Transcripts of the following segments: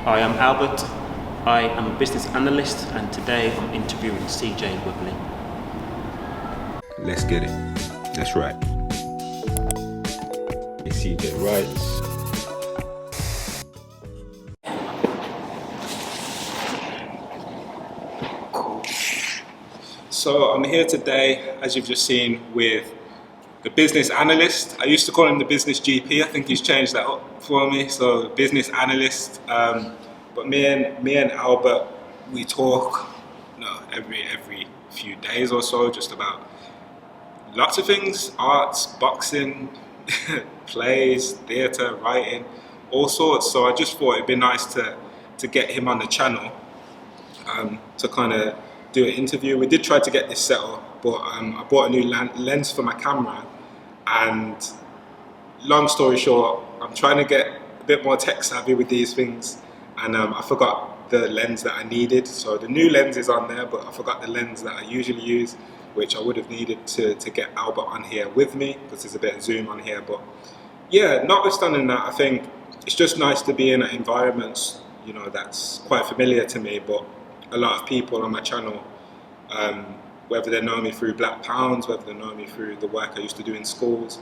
I am Albert. I am a business analyst, and today I'm interviewing CJ Webley. Let's get it. That's right. It's CJ Lloyd. So I'm here today, as you've just seen, with the business analyst. I used to call him the business GP. I think he's changed that up for me. So business analyst. But me and Albert, we talk, every few days or so, just about lots of things: arts, boxing, plays, theatre, writing, all sorts. So I just thought it'd be nice to get him on the channel to kind of do an interview. We did try to get this set up, but I bought a new lens for my camera, and long story short, I'm trying to get a bit more tech savvy with these things, and I forgot the lens that I needed. So the new lens is on there, but I forgot the lens that I usually use, which I would have needed to get Albert on here with me, because there's a bit of zoom on here. But yeah, notwithstanding that, I think it's just nice to be in an environment, that's quite familiar to me. But a lot of people on my channel, whether they know me through Black Pounds, whether they know me through the work I used to do in schools,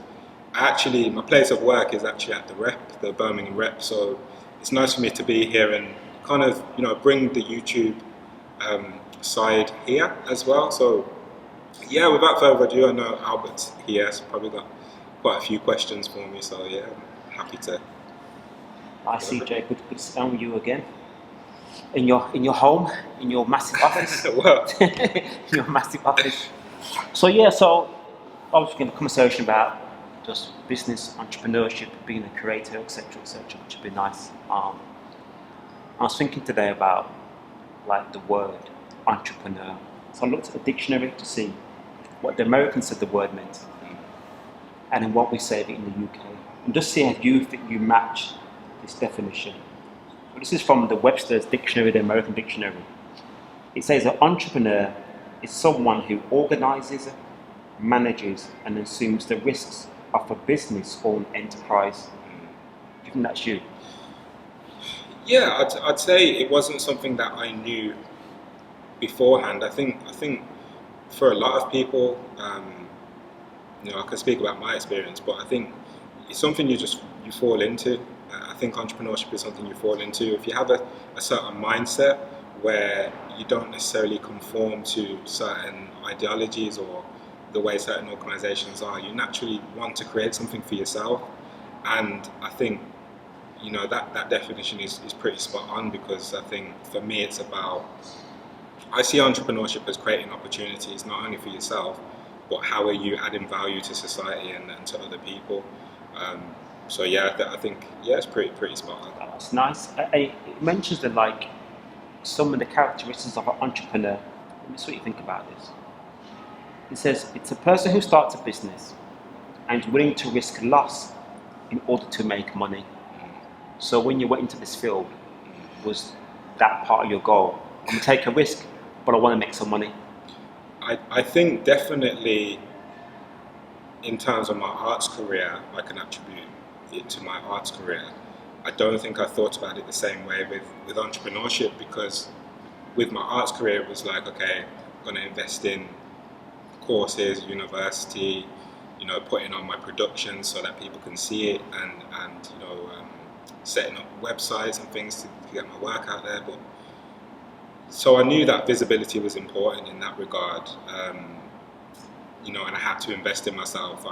my place of work is actually at the rep, the Birmingham rep. So it's nice for me to be here and kind of, bring the YouTube side here as well. So yeah, without further ado, I know Albert's here, so probably got quite a few questions for me. So yeah, I'm happy to. Hi CJ, good to sit down with you again. In your home, in your massive office. Well, In your massive office. So I was going to conversation about just business, entrepreneurship, being a creator, etc., which would be nice. I was thinking today about the word entrepreneur. So I looked at the dictionary to see what the Americans said the word meant, and then what we say of it in the UK, and just see how you think you match this definition. So this is from the Webster's Dictionary, the American Dictionary. It says an entrepreneur is someone who organizes, manages, and assumes the risks of a business or an enterprise. Do you think that's you? yeah, I'd say it wasn't something that I knew beforehand. I think for a lot of people, I can speak about my experience, but I think it's something you fall into. I think entrepreneurship is something you fall into if you have a certain mindset where you don't necessarily conform to certain ideologies or the way certain organizations are. You naturally want to create something for yourself, and I think that definition is pretty spot on, because I think for me it's about, I see entrepreneurship as creating opportunities not only for yourself, but how are you adding value to society and to other people. So yeah, I think it's pretty spot on. That's nice. It mentions that some of the characteristics of an entrepreneur. Let me see what you think about this. It says it's a person who starts a business and is willing to risk loss in order to make money. So when you went into this field, was that part of your goal? I'm going to take a risk, but I want to make some money. I think definitely in terms of my arts career, I can attribute it to my arts career. I don't think I thought about it the same way with entrepreneurship, because with my arts career it was like, okay, I'm going to invest in courses, university, putting on my productions so that people can see it, and setting up websites and things to get my work out there. But so I knew that visibility was important in that regard, and I had to invest in myself.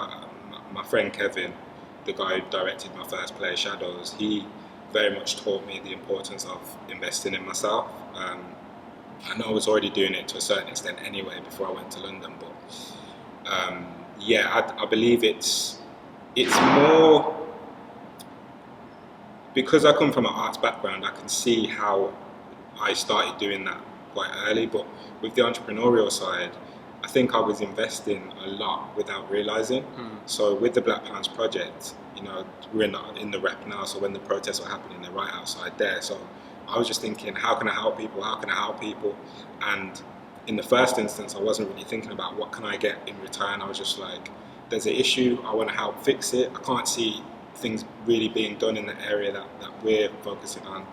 My friend Kevin, the guy who directed my first play, Shadows, he very much taught me the importance of investing in myself. I know I was already doing it to a certain extent anyway before I went to London, but I believe it's more, because I come from an arts background, I can see how I started doing that quite early. But with the entrepreneurial side, I think I was investing a lot without realising. So with the Black Pounds project, we're in the rep now, so when the protests were happening, they're right outside there. So I was just thinking, how can I help people? And in the first instance, I wasn't really thinking about what can I get in return. I was just like, there's an issue, I want to help fix it. I can't see things really being done in the area that we're focusing on.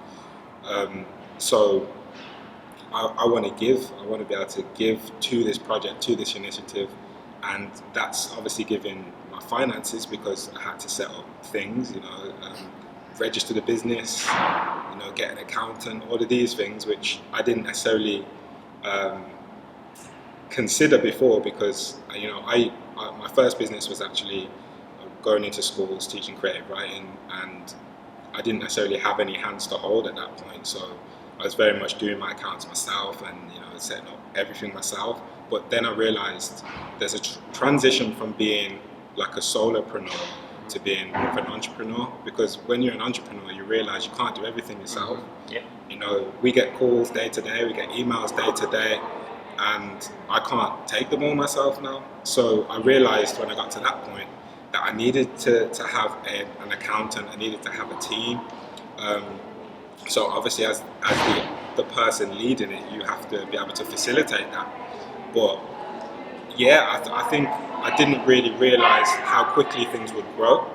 So I want to give. I want to be able to give to this project, to this initiative, and that's obviously giving my finances because I had to set up things, register the business, get an accountant, all of these things which I didn't necessarily consider before because my first business was actually going into schools teaching creative writing, and I didn't necessarily have any hands to hold at that point, so I was very much doing my accounts myself and setting up everything myself. But then I realized there's a transition from being like a solopreneur to being more of an entrepreneur, because when you're an entrepreneur you realize you can't do everything yourself. Yeah. We get calls day to day, we get emails day to day, and I can't take them all myself now. So I realized when I got to that point that I needed to have an accountant, I needed to have a team. So obviously as the person leading it, you have to be able to facilitate that. But yeah, I think I didn't really realize how quickly things would grow.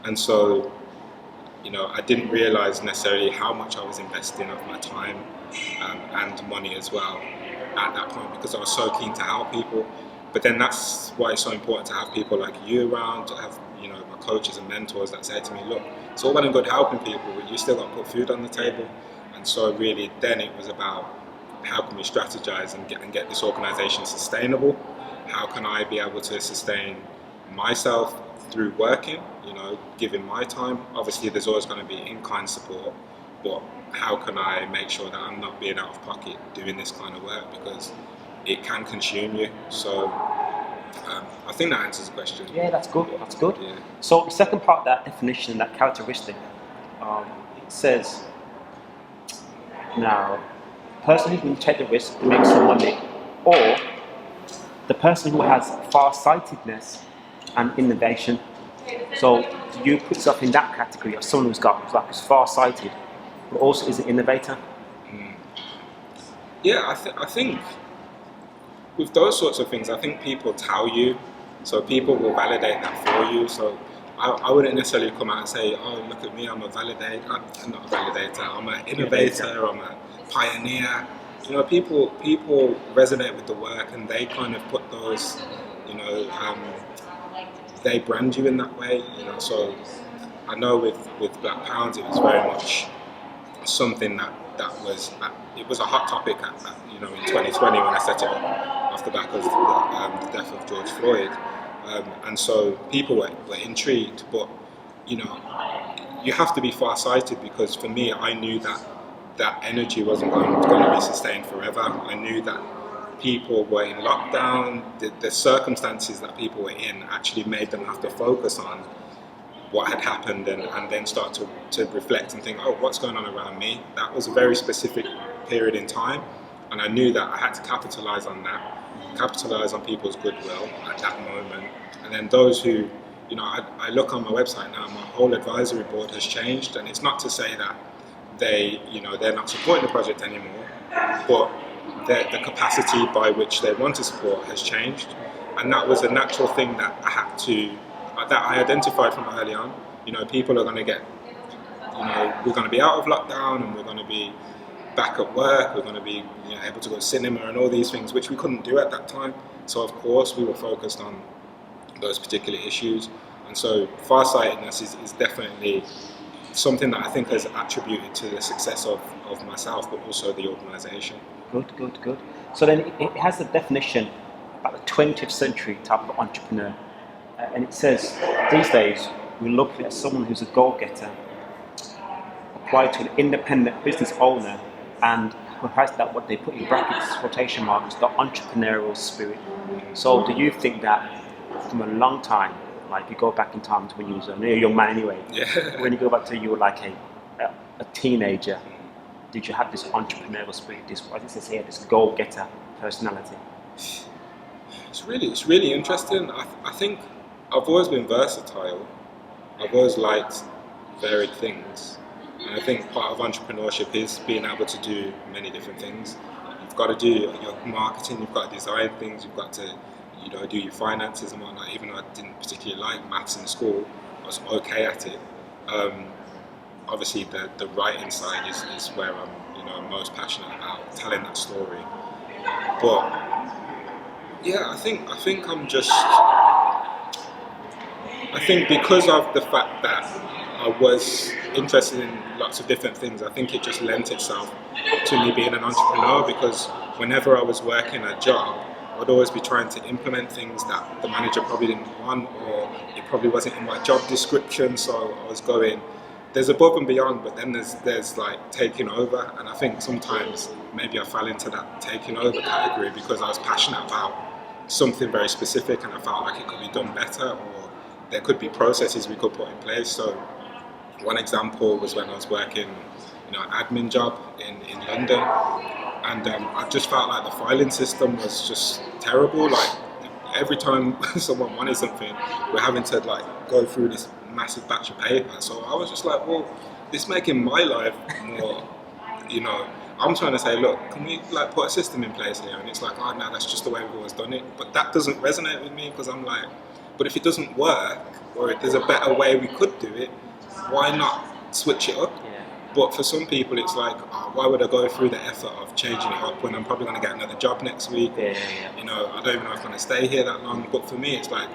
And so, I didn't realize necessarily how much I was investing of my time and money as well at that point, because I was so keen to help people. But then that's why it's so important to have people like you around, to have my coaches and mentors that say to me, look, it's all well and good helping people, but you still got to put food on the table. And so really then it was about how can we strategize and get this organization sustainable? How can I be able to sustain myself through working, giving my time? Obviously there's always going to be in-kind support, but how can I make sure that I'm not being out of pocket doing this kind of work, because it can consume you. So I think that answers the question. Yeah, that's good. That's good. Yeah. So the second part of that definition, that characteristic, it says, now, the person who will take the risk to make some money, or the person who has far-sightedness and innovation. So do you put yourself in that category of someone who's far-sighted, but also is an innovator? Yeah, I think with those sorts of things, I think people tell you, so people will validate that for you. So I wouldn't necessarily come out and say, oh, look at me, I'm a validator. I'm not a validator, I'm an innovator, I'm a pioneer. People resonate with the work, and they kind of put those, they brand you in that way. So I know with Black Pounds, it was very much something that was, it was a hot topic in 2020 when I set it up off the back of the death of George Floyd, and so people were intrigued. But you have to be far-sighted, because for me, I knew that energy wasn't going to be sustained forever. I knew that people were in lockdown. The circumstances that people were in actually made them have to focus on what had happened and then start to reflect and think, oh, what's going on around me? That was a very specific period in time, and I knew that I had to capitalize on that, capitalize on people's goodwill at that moment. And then those who, I look on my website now, my whole advisory board has changed, and it's not to say that they're not supporting the project anymore, but the capacity by which they want to support has changed. And that was a natural thing that I identified from early on. People are going to get, we're going to be out of lockdown, and we're going to be back at work, we're going to be able to go to cinema and all these things, which we couldn't do at that time. So of course we were focused on those particular issues. And so farsightedness is definitely something that I think has attributed to the success of myself, but also the organisation. Good. So then it has the definition about the 20th century type of entrepreneur. And it says, these days, we look at someone who's a goal-getter, applied to an independent business owner, and who has that, what they put in brackets, quotation marks, the entrepreneurial spirit. So do you think that from a long time, like you go back in time to when you was a young man anyway, when you go back to you were like a teenager, did you have this entrepreneurial spirit, this, what it says here, this goal-getter personality? It's really interesting. I think I've always been versatile. I've always liked varied things. And I think part of entrepreneurship is being able to do many different things. You've got to do your marketing, you've got to design things, you've got to do your finances and whatnot. Even though I didn't particularly like maths in school, I was okay at it. obviously the writing side is where I'm most passionate about telling that story. But yeah, I think I'm just, I think because of the fact that I was interested in lots of different things, I think it just lent itself to me being an entrepreneur, because whenever I was working a job, I'd always be trying to implement things that the manager probably didn't want, or it probably wasn't in my job description, so I was going, there's above and beyond, but then there's like taking over, and I think sometimes maybe I fell into that taking over category because I was passionate about something very specific and I felt like it could be done better, or there could be processes we could put in place. So one example was when I was working, an admin job in London, and I just felt like the filing system was just terrible. Like every time someone wanted something, we're having to like go through this massive batch of paper. So I was just like, well, this making my life more, I'm trying to say, look, can we like put a system in place here? And it's like, oh no, that's just the way we've always done it. But that doesn't resonate with me, because I'm like, but if it doesn't work, or if there's a better way we could do it, why not switch it up? Yeah. But for some people, it's like, oh, why would I go through the effort of changing it up when I'm probably going to get another job next week? Or, I don't even know if I'm going to stay here that long. But for me, it's like,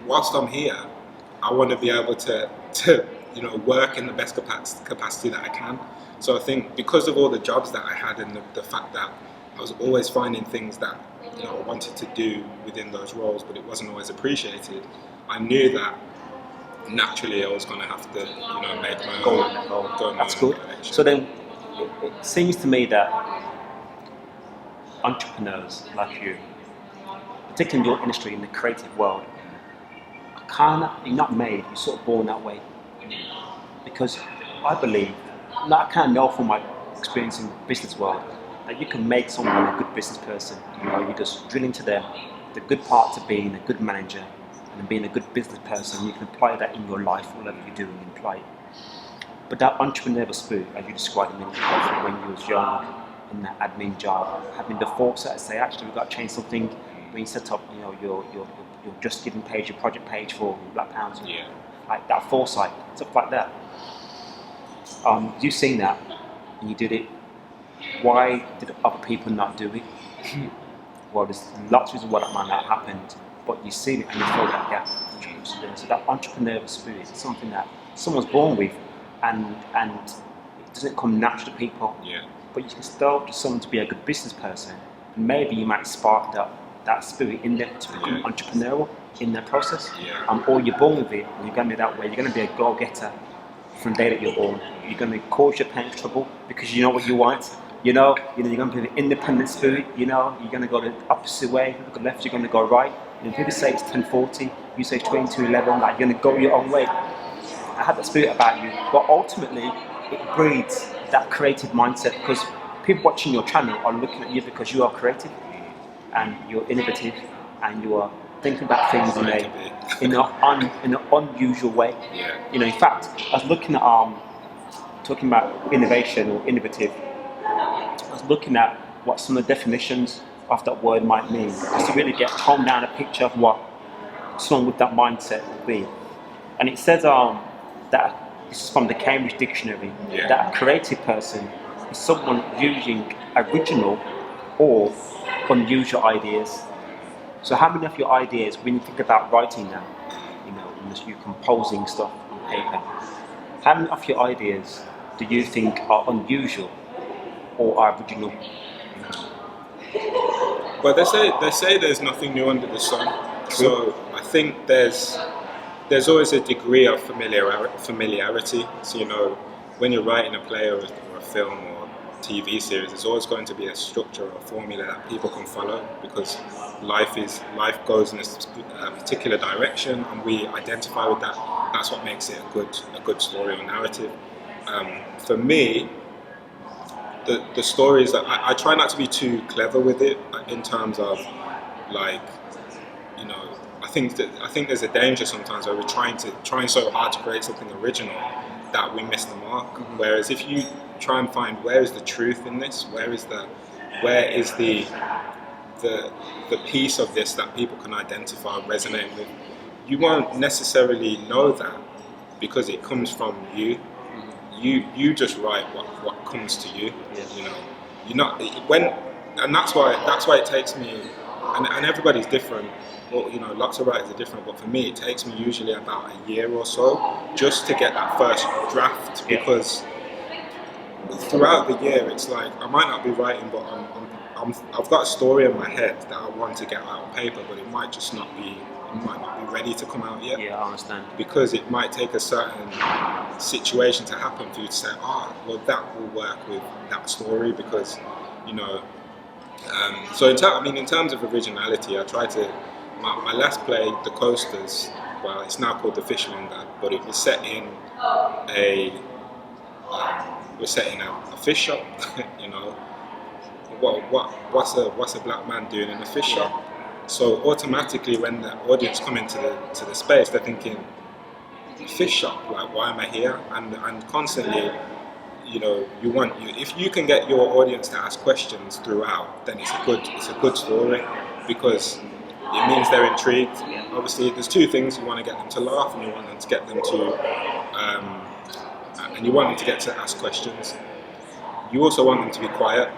whilst I'm here, I want to be able to work in the best capacity that I can. So I think because of all the jobs that I had, and the fact that I was always finding things that I wanted to do within those roles, but it wasn't always appreciated, I knew that naturally I was going to have to make my own go. That's good. Direction. So then it seems to me that entrepreneurs like you, particularly in your industry, in the creative world, you're not made, you're sort of born that way. Because I believe, I kind of know from my experience in the business world, that you can make someone a good business person. You just drill into them the good parts of being a good manager and being a good business person. You can apply that in your life, whatever you do, and you apply it. But that entrepreneurial spirit, as you described a minute ago, from when you was young, in that admin job, having the foresight to say, actually, we've got to change something. When you set up, your just giving page, your project page for Black Pounds, like that foresight, stuff like that. You've seen that, and you did it. Why did other people not do it? Well, there's lots of reasons why that might not have happened, but you see it and you fill that gap. So that entrepreneurial spirit is something that someone's born with, and it doesn't come natural to people. Yeah. But you can still just someone to be a good business person, and maybe you might spark that spirit in them to become entrepreneurial in their process. Yeah. Or you're born with it, and you're going to be that way. You're going to be a go-getter from the day that you're born. You're going to cause your parents trouble because you know what you want. You're going to be the independent spirit. You're going to go the opposite way. Look left, you're going to go right. People say it's 10:40, you say 22:11. Like you're going to go your own way. I have that spirit about you, but ultimately it breeds that creative mindset, because people watching your channel are looking at you because you are creative and you're innovative and you are thinking about things in an unusual way. Yeah. In fact, I was looking at talking about innovation or innovative. I was looking at what some of the definitions of that word might mean, just to really hone down a picture of what someone with that mindset would be. And it says that, this is from the Cambridge Dictionary, that a creative person is someone using original or unusual ideas. So how many of your ideas, when you think about writing now, you're composing stuff on paper, how many of your ideas do you think are unusual or are original? Well, they say there's nothing new under the sun. True. So I think there's always a degree of familiarity. So when you're writing a play or a film or TV series, there's always going to be a structure or a formula that people can follow, because life goes in a particular direction, and we identify with that. That's what makes it a good story or narrative. For me, the stories that I try not to be too clever with it in terms of I think there's a danger sometimes where we're trying so hard to create something original that we miss the mark. Mm-hmm. Whereas if you try and find where is the truth in this, where is the piece of this that people can identify, resonate with, you won't necessarily know that because it comes from you. you just write what comes to you. Yeah. You know, you're not when, and that's why it takes me, and everybody's different. Well, you know, lots of writers are different, but for me, it takes me usually about a year or so just to get that first draft, Yeah. because throughout the year, it's like I might not be writing, but I've got a story in my head that I want to get out on paper, but it might not be ready to come out yet. Yeah, I understand. Because it might take a certain situation to happen for you to say, well, that will work with that story, because, you know. So in terms of originality, I try to. My last play, The Coasters, well, it's now called The Fishmonger, but it was set in a fish shop. You know, what's a black man doing in a fish shop? So automatically, when the audience come into the space, they're thinking, fish shop, like, why am I here? And constantly, you know, if you can get your audience to ask questions throughout, then it's a good story, because it means they're intrigued. Obviously, there's two things: you want to get them to laugh, and you want them to get them to ask questions. You also want them to be quiet.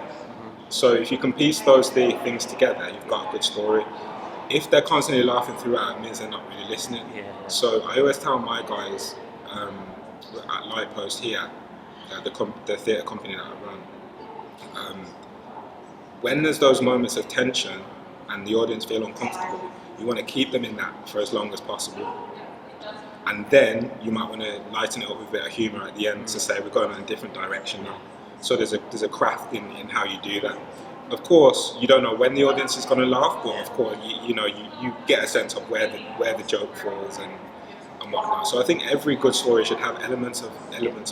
So if you can piece those three things together, you've got a good story. If they're constantly laughing throughout, it means they're not really listening. Yeah. So I always tell my guys at Lightpost here, the theatre company that I run, when there's those moments of tension and the audience feel uncomfortable, you want to keep them in that for as long as possible. And then you might want to lighten it up with a bit of humour at the end to say we're going in a different direction now. So there's a craft in how you do that. Of course, you don't know when the audience is going to laugh, but of course, you get a sense of where the joke falls and whatnot. So I think every good story should have elements of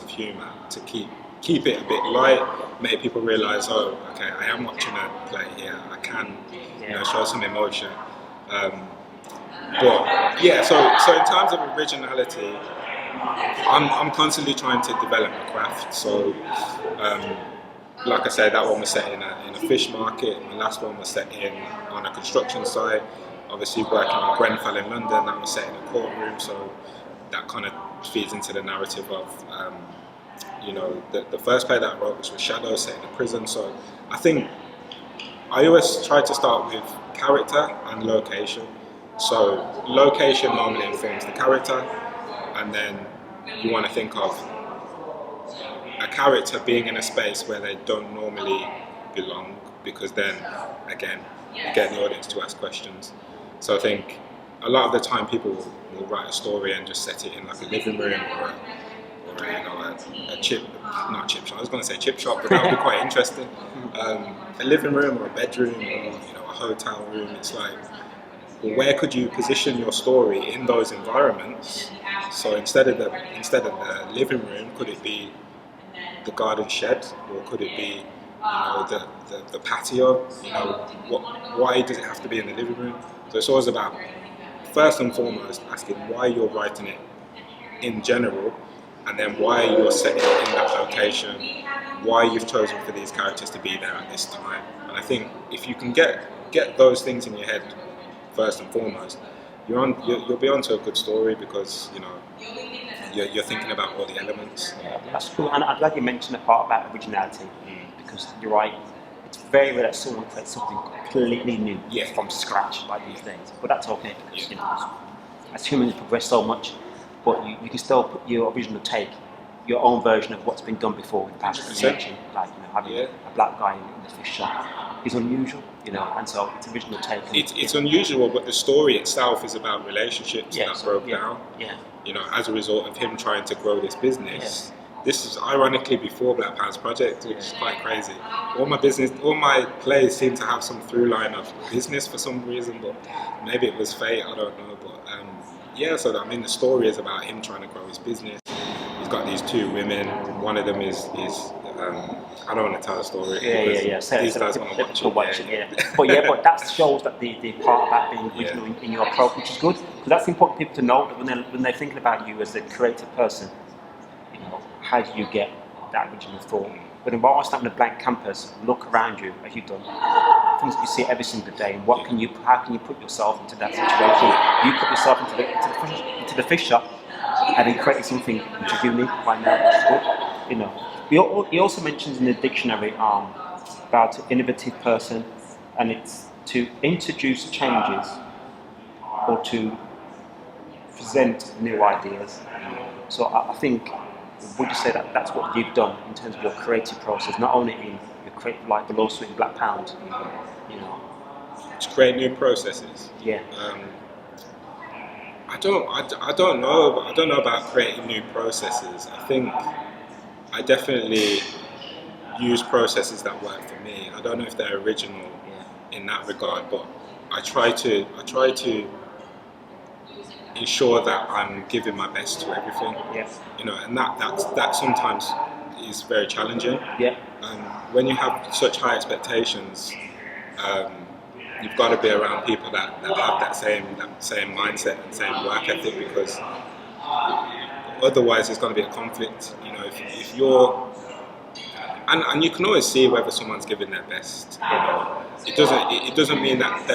humour to keep it a bit light, make people realise, oh, okay, I am watching a play here. I can, show some emotion. But yeah, so in terms of originality, I'm constantly trying to develop my craft. So, like I said, that one was set in a fish market. My last one was set on a construction site. Obviously, working on Grenfell in London, that was set in a courtroom. So that kind of feeds into the narrative of, the first play that I wrote, which was Shadow, set in a prison. So I think I always try to start with character and location. So location normally informs the character, and then you want to think of a character being in a space where they don't normally belong, because then again you get the audience to ask questions. So I think a lot of the time people will write a story and just set it in like a living room or a chip shop. I was going to say chip shop, but that would be quite interesting. A living room or a bedroom or a hotel room. It's like, where could you position your story in those environments? So instead of the living room, could it be the garden shed, or could it be the patio? Why does it have to be in the living room? So it's always about, first and foremost, asking why you're writing it in general, and then why you're setting it in that location, why you've chosen for these characters to be there at this time. And I think if you can get those things in your head first and foremost, you'll be onto a good story, because you're thinking about all the elements. Yeah, that's cool, and I'm glad you mentioned the part about originality, because you're right. It's very rare that someone creates something completely new from scratch like these days. But that's okay, because as humans progress so much, but you can still put your original take, your own version of what's been done before in the past. You mentioned, like having a black guy in the fish shop is unusual, and so it's original take. It's unusual, but the story itself is about relationships that broke down. Yeah. As a result of him trying to grow this business. This is ironically before Black Pants Project, which is quite crazy. All my plays seem to have some through line of business for some reason, but maybe it was fate, I don't know. But so the story is about him trying to grow his business. He's got these two women. One of them is I don't want to tell the story. These guys want to watch it. But that shows that the part about being original in your approach, which is good, because that's important for people to know that when they're thinking about you as a creative person, how do you get that original thought? But whilst having a blank canvas, look around you as you've done, things you see every single day, and how can you put yourself into that situation? You put yourself into the fish shop, and then create something which is unique right now, which is good. you know. He also mentions in the dictionary about an innovative person, and it's to introduce changes or to present new ideas. So I think, would you say that that's what you've done in terms of your creative process, not only in your creative life, but also in Black Pound, you know? To create new processes. Yeah. I don't know about creating new processes. I think I definitely use processes that work for me. I don't know if they're original in that regard, but I try to ensure that I'm giving my best to everything. Yeah. You know, and that sometimes is very challenging. Yeah. When you have such high expectations, you've got to be around people that have that same mindset and same work ethic, because otherwise there's going to be a conflict. You know, if you're and you can always see whether someone's giving their best. You know, it doesn't mean that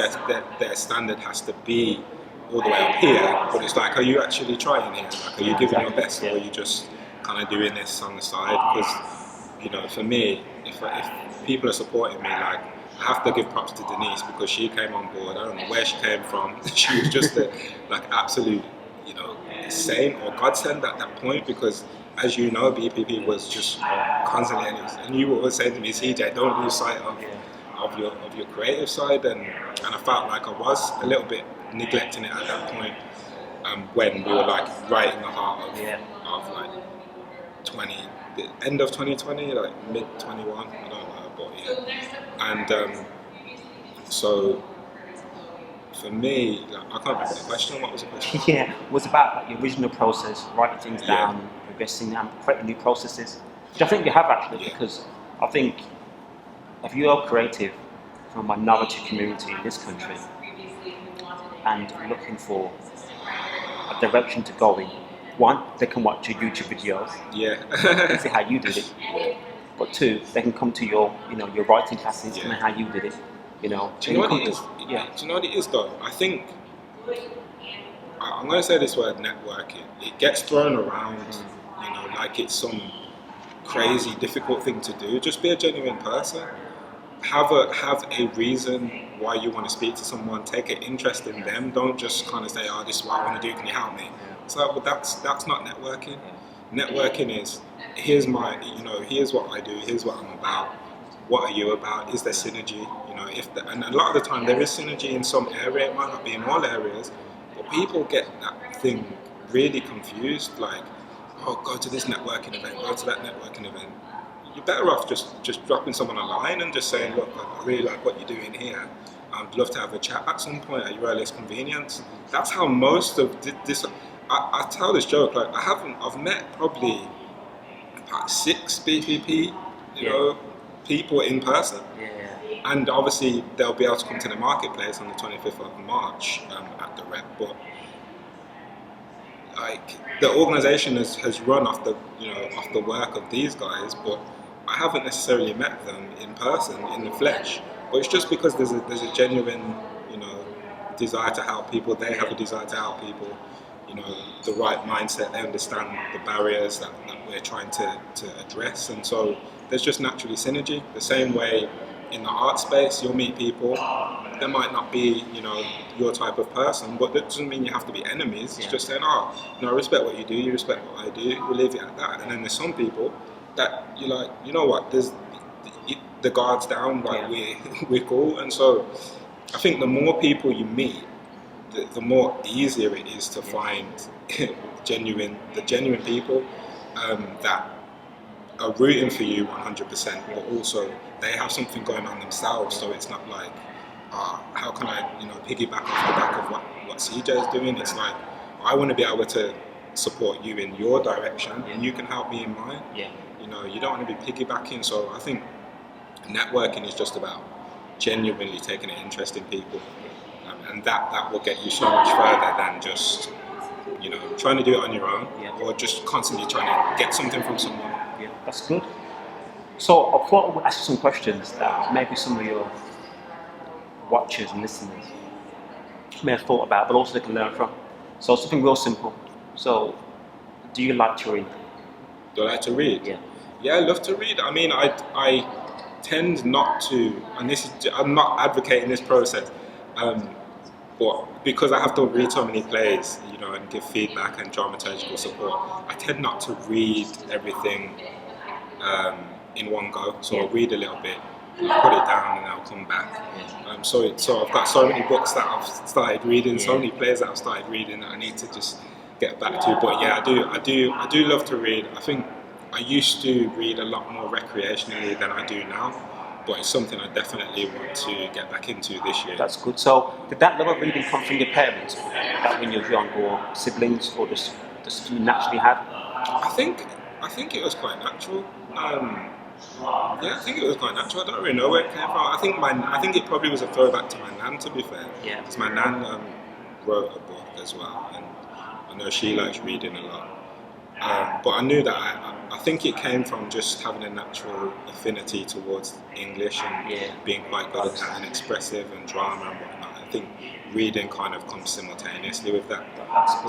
their standard has to be all the way up here, but it's like, are you actually trying here? Like, are you giving your best, or are you just kind of doing this on the side? Because, you know, for me, if people are supporting me, like, I have to give props to Denise, because she came on board. I don't know where she came from. She was just a absolute, you know, saint or godsend at that point, because, as you know, BPP was just constantly, and you were always saying to me, CJ, don't lose sight of your creative side, and I felt like I was a little bit neglecting it at that point, when we were like right in the heart of like the end of 2020, like mid 21, I don't know, but yeah. And so for me, like, I can't remember the question. What was the question? Yeah, it was about like, the original process, writing things down, progressing and creating new processes, which I think you have actually, because I think if you are creative from a minority community in this country and looking for a direction to go in, one, they can watch your YouTube videos, and see how you did it. But two, they can come to your, you know, your writing classes and how you did it. You know. Do you know what it is? Do you know what it is though? I think I'm going to say this word, networking. It gets thrown around, you know, like it's some crazy difficult thing to do. Just be a genuine person. Have a reason why you want to speak to someone. Take an interest in them. Don't just kind of say, "Oh, this is what I want to do. Can you help me?" So, but that's not networking. Networking is, here's what I do. Here's what I'm about. What are you about? Is there synergy? You know, and a lot of the time there is synergy in some area. It might not be in all areas, but people get that thing really confused. Like, oh, go to this networking event. Go to that networking event. You're better off just dropping someone a line and just saying, look, I really like what you're doing here. I'd love to have a chat at some point at your earliest convenience. That's how most of this. I tell this joke, like I've met probably about 6 BPP, you know, people in person. And obviously they'll be able to come to the marketplace on the 25th of March at the rep. But like the organisation has run off the work of these guys, but I haven't necessarily met them in person, in the flesh. But it's just because there's a genuine, you know, desire to help people. They have a desire to help people. You know, the right mindset. They understand the barriers that we're trying to address, and so there's just naturally synergy. The same way in the art space, you'll meet people. They might not be, you know, your type of person, but that doesn't mean you have to be enemies. It's just saying, oh, you know, I respect what you do. You respect what I do. We'll leave it at that. And then there's some people that you're like, you know what? There's the guards down. Like we're cool. And so I think the more people you meet, the more easier it is to find genuine people that are rooting for you 100%, but also they have something going on themselves. So it's not like, how can I, you know, piggyback off the back of what CJ is doing? It's like, I want to be able to support you in your direction, and you can help me in mine. You know, you don't want to be piggybacking. So I think networking is just about genuinely taking an interest in people. And that will get you so much further than just, you know, trying to do it on your own, or just constantly trying to get something from someone. Yeah, that's good. So I thought I would ask you some questions that maybe some of your watchers and listeners may have thought about, but also they can learn from. So something real simple. So, do you like to read? Do I like to read? Yeah. Yeah, I love to read. I mean, I tend not to, and I'm not advocating this process, but because I have to read so many plays, and give feedback and dramaturgical support, I tend not to read everything in one go. So I'll read a little bit, I'll put it down, and I'll come back. So I've got so many books that I've started reading, so many plays that I've started reading that I need to just get back to. But yeah, I do love to read. I think I used to read a lot more recreationally than I do now, but it's something I definitely want to get back into this year. That's good. So did that love of reading come from your parents, that when you were young, or siblings, or just you naturally had? I think it was quite natural. Yeah, I think it was quite natural. I don't really know where it came from. I think it probably was a throwback to my nan, to be fair. Yeah. Because my nan wrote a book as well, and I know she likes reading a lot. But I knew that I think it came from just having a natural affinity towards English and being quite good at that, and expressive and drama and whatnot. I think reading kind of comes simultaneously with that.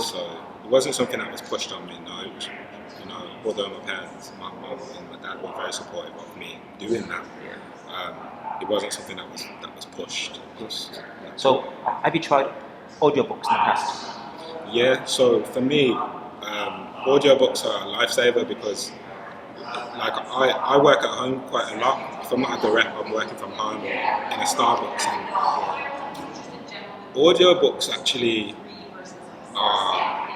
So it wasn't something that was pushed on me. No, it was, although my parents, my mum and my dad were very supportive of me doing that, it wasn't something that was pushed. So have you tried audiobooks in the past? Yeah. So for me, audiobooks are a lifesaver because, like, I work at home quite a lot. If I'm not at the rep, I'm working from home in a Starbucks, and audiobooks actually are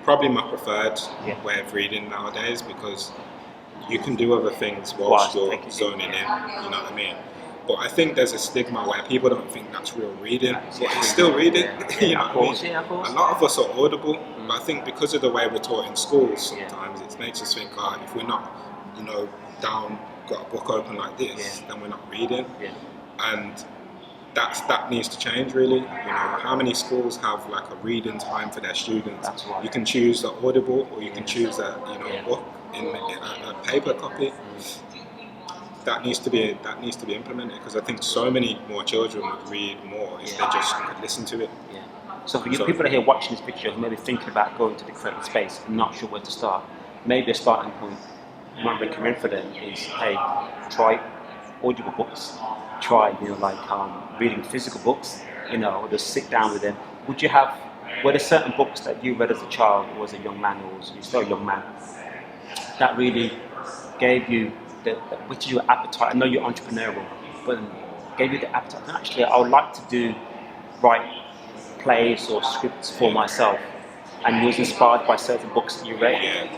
probably my preferred way of reading nowadays, because you can do other things whilst you're zoning in, you know what I mean? But I think there's a stigma where people don't think that's real reading, but it's still reading, you know what I mean? A lot of us are audible, but I think because of the way we're taught in schools sometimes, it makes us think, if we're not, down, got a book open like this, then we're not reading. And that needs to change, really. How many schools have like a reading time for their students? You can choose the Audible, or you can choose a book in a paper copy. That needs to be implemented, because I think so many more children would read more if they just could listen to it. So for you people that are here watching this picture, who may be thinking about going to the creative space and not sure where to start, maybe a starting point you might recommend for them is, hey, try audible books, try reading physical books, or just sit down with them. Were there certain books that you read as a child or as a young man, or you're still a young man, that really gave you which is your appetite? I know you're entrepreneurial, but gave you the appetite. And actually, I would like to write plays or scripts for myself, and you was inspired by certain books that you read. Yeah,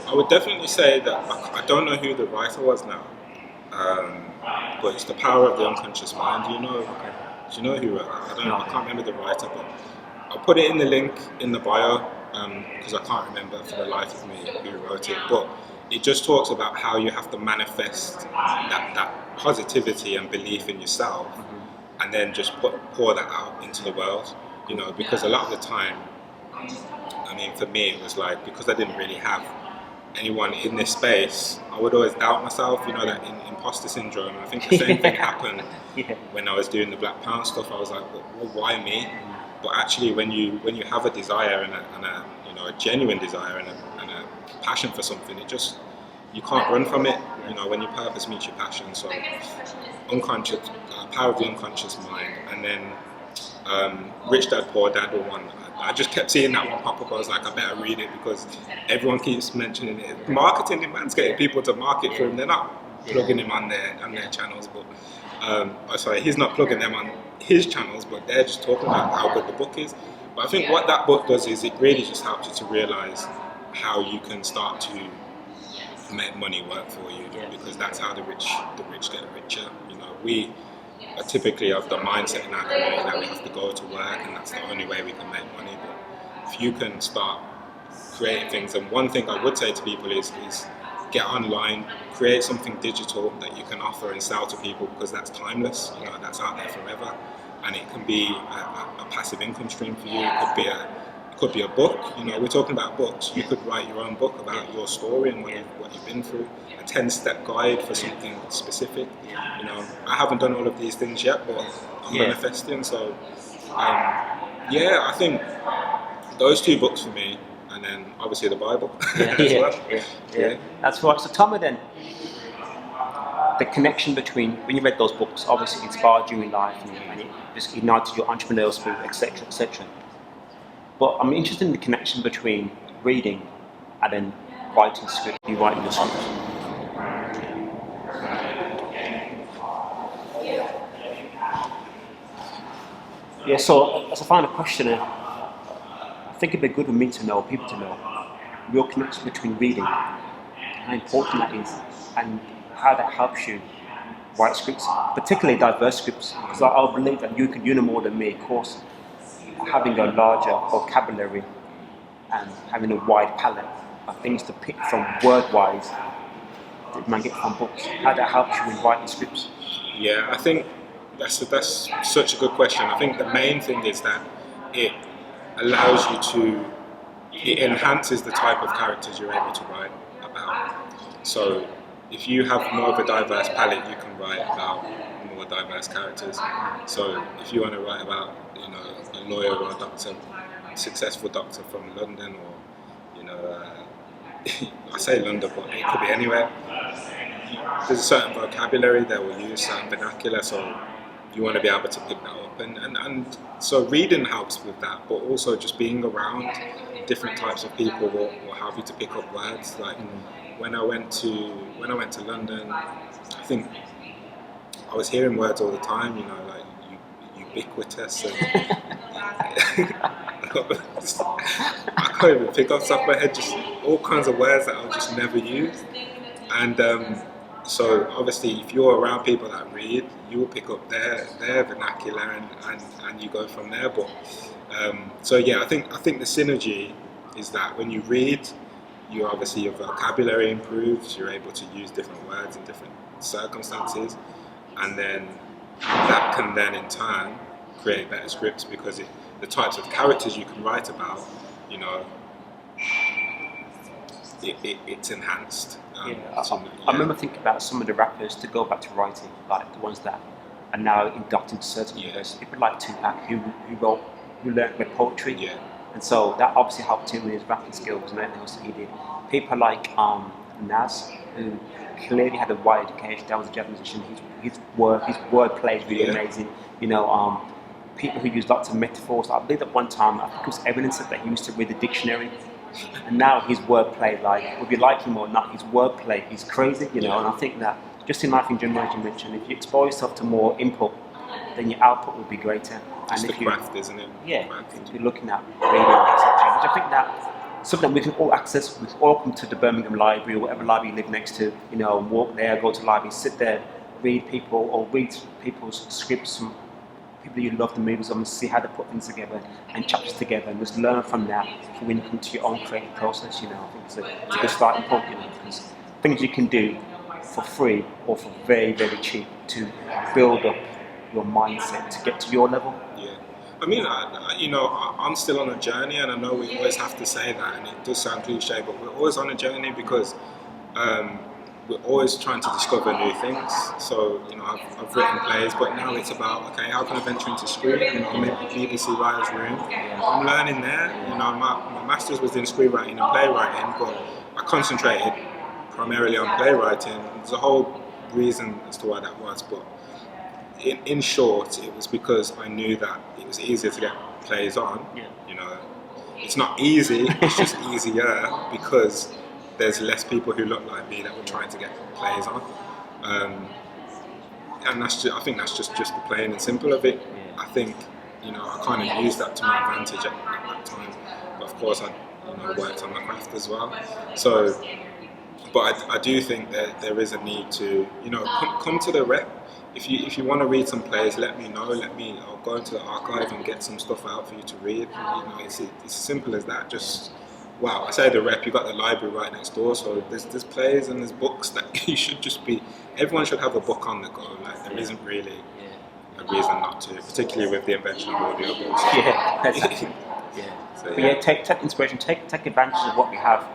I would definitely say that I don't know who the writer was now, but it's The Power of the Unconscious Mind. Do you know who wrote that? I can't remember the writer, but I'll put it in the link in the bio, because I can't remember for the life of me who wrote it. But it just talks about how you have to manifest that positivity and belief in yourself, and then just pour that out into the world. Because a lot of the time, for me, it was like, because I didn't really have anyone in this space, I would always doubt myself. That imposter syndrome. I think the same thing happened when I was doing the Black Pound stuff. I was like, well, why me? But actually, when you have a desire and a genuine desire and a passion for something, you can't run from it. When your purpose meets your passion. So, unconscious, Power of the Unconscious Mind, and then Rich Dad Poor Dad were one. I just kept seeing that one pop up. I was like, I better read it, because everyone keeps mentioning it. Marketing demands getting people to market for him. They're not plugging him on their channels, but sorry, he's not plugging them on his channels, but they're just talking about how good the book is. But I think what that book does is it really just helps you to realize how you can start to make money work for you, because that's how the rich get richer. We are typically of the mindset in our community that we have to go to work, and that's the only way we can make money. But if you can start creating things, and one thing I would say to people is get online, create something digital that you can offer and sell to people, because that's timeless. That's out there forever, and it can be a passive income stream for you. It could be a book. We're talking about books. You could write your own book about your story and what you've been through. A 10-step guide for something specific. I haven't done all of these things yet, but I'm manifesting. So, I think those two books for me, and then obviously the Bible Yeah, as yeah, well. yeah. That's right. So tell me then, the connection between when you read those books, obviously inspired you in life, and it just ignited your entrepreneurial spirit, etc., etc. But I'm interested in the connection between reading and then writing script. You writing your scripts. Yeah. So as a final question, I think it'd be good for me to know, people to know, your connection between reading, how important that is, and how that helps you write scripts, particularly diverse scripts, because I believe that you know more than me, of course, having a larger vocabulary and having a wide palette of things to pick from word-wise that you might get from books, how that helps you in writing scripts. Yeah, I think that's such a good question. I think the main thing is that it allows you to, it enhances the type of characters you're able to write about. So if you have more of a diverse palette, you can write about more diverse characters. So if you want to write about, you know, a lawyer or a doctor, a successful doctor from London, or, you know, I say London, but it could be anywhere. There's a certain vocabulary they will use, certain vernacular, so you want to be able to pick that up. And so reading helps with that, but also just being around different types of people will help you to pick up words. Like when I went to London, I think I was hearing words all the time, you know, like ubiquitous, and I can't even pick up stuff in my head, just all kinds of words that I'll just never use. And so obviously if you're around people that read, you will pick up their vernacular, and you go from there. But so yeah, I think the synergy is that when you read, you obviously your vocabulary improves, you're able to use different words in different circumstances, and then that can then in turn create better scripts, because the types of characters you can write about, you know, it's enhanced. I remember thinking about some of the rappers, to go back to writing, like the ones that are now inducted into certain universities. People like Tupac, who learned with poetry, and so that obviously helped him with his rapping skills and everything else that he did. People like Nas, who clearly had a wide education. That was a jazz musician. His wordplay is really amazing. You know, people who use lots of metaphors. I believe at one time, I think it was evidence that he used to read the dictionary. And now his wordplay, like, whether you like him or not, his wordplay is crazy, you know. And I think that just in life in general, as you mentioned, if you expose yourself to more input, then your output will be greater. It's and the craft, isn't it? Yeah, if you're looking at reading, etc. Which I think that something that we can all access. We can all come to the Birmingham Library or whatever library you live next to, you know, walk there, go to the library, sit there, read people's scripts from people you love the movies of, and see how they put things together and chapters together, and just learn from that for when you come to your own creative process. You know, I think it's a good starting point, you know, because things you can do for free or for very, very cheap to build up your mindset to get to your level. Yeah, I mean, I'm still on a journey, and I know we always have to say that, and it does sound cliche, but we're always on a journey because we're always trying to discover new things. So, you know, I've written plays, but now it's about, okay, how can I venture into screen? You know, maybe BBC Writer's Room. I'm learning there. You know, my master's was in screenwriting and playwriting, but I concentrated primarily on playwriting. There's a whole reason as to why that was, but in short, it was because I knew that it was easier to get plays on. You know, it's not easy, it's just easier because there's less people who look like me that were trying to get plays on, and I think that's just the plain and simple of it. I think, you know, I kind of used that to my advantage at that time, but of course I, you know, worked on my craft as well. So, but I do think that there is a need to, you know, come to the rep. If you want to read some plays, let me know. I'll go into the archive and get some stuff out for you to read. You know, it's as simple as that. Just wow, I say the rep, you got the library right next door, so there's plays and there's books that you should just be, everyone should have a book on the go. Like, there isn't really a reason not to, particularly with the invention of audiobooks. Yeah, exactly. So, take inspiration, take advantage of what we have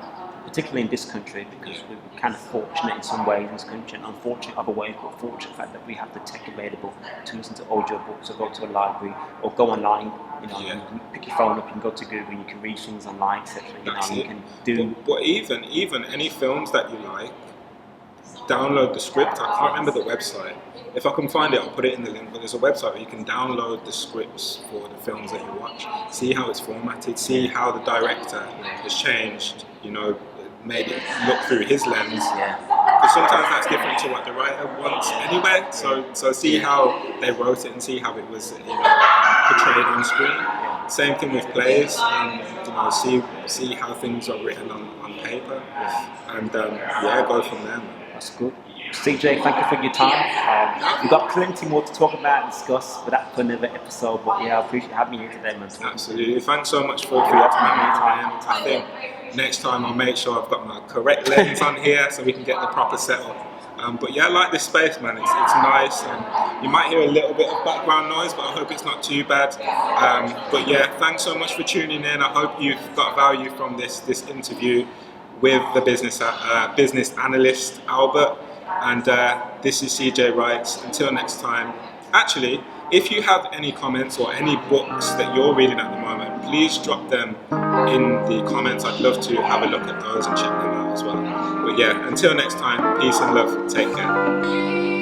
particularly in this country, because we're kind of fortunate in some ways in this country, and unfortunate other ways, but fortunate the fact that we have the tech available to listen to audiobooks or go to a library or go online. You know, you can pick your phone up, you can go to Google, you can read things online, etc. You know, you can do. But even any films that you like, download the script. I can't remember the website. If I can find it, I'll put it in the link. But there's a website where you can download the scripts for the films that you watch, see how it's formatted, see how the director has changed, you know, made it look through his lens. Because sometimes that's different to what the writer wants anyway. So see how they wrote it and see how it was, you know, portrayed on screen. Same thing with plays. You know, see how things are written on paper, and go from there. That's good. CJ, thank you for your time. We've got plenty more to talk about and discuss, but that's for another episode. But I appreciate having you here today, man. Absolutely. Thanks so much for your time. I think next time I'll make sure I've got my correct lens on here so we can get the proper setup. But I like this space, man. It's nice. You might hear a little bit of background noise, but I hope it's not too bad. But thanks so much for tuning in. I hope you've got value from this interview with the business analyst Albert. And this is CJ Wright. Until next time. Actually, if you have any comments or any books that you're reading at the moment, please drop them in the comments. I'd love to have a look at those and check them out as well. But until next time, peace and love. Take care.